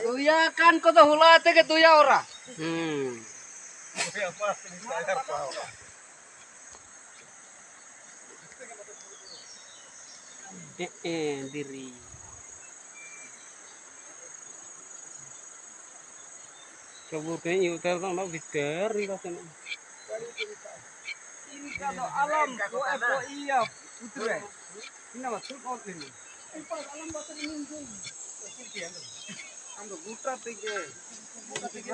Tuya kan kau tu hula te ke tuya ora. Diri. Coba kayaknya utar tang nak bitter ni kan. Ini kalau alam ko iya putre. Ini maksud out ini. Pas alam bahasa ini. Ando gutra tege. Gutra tege.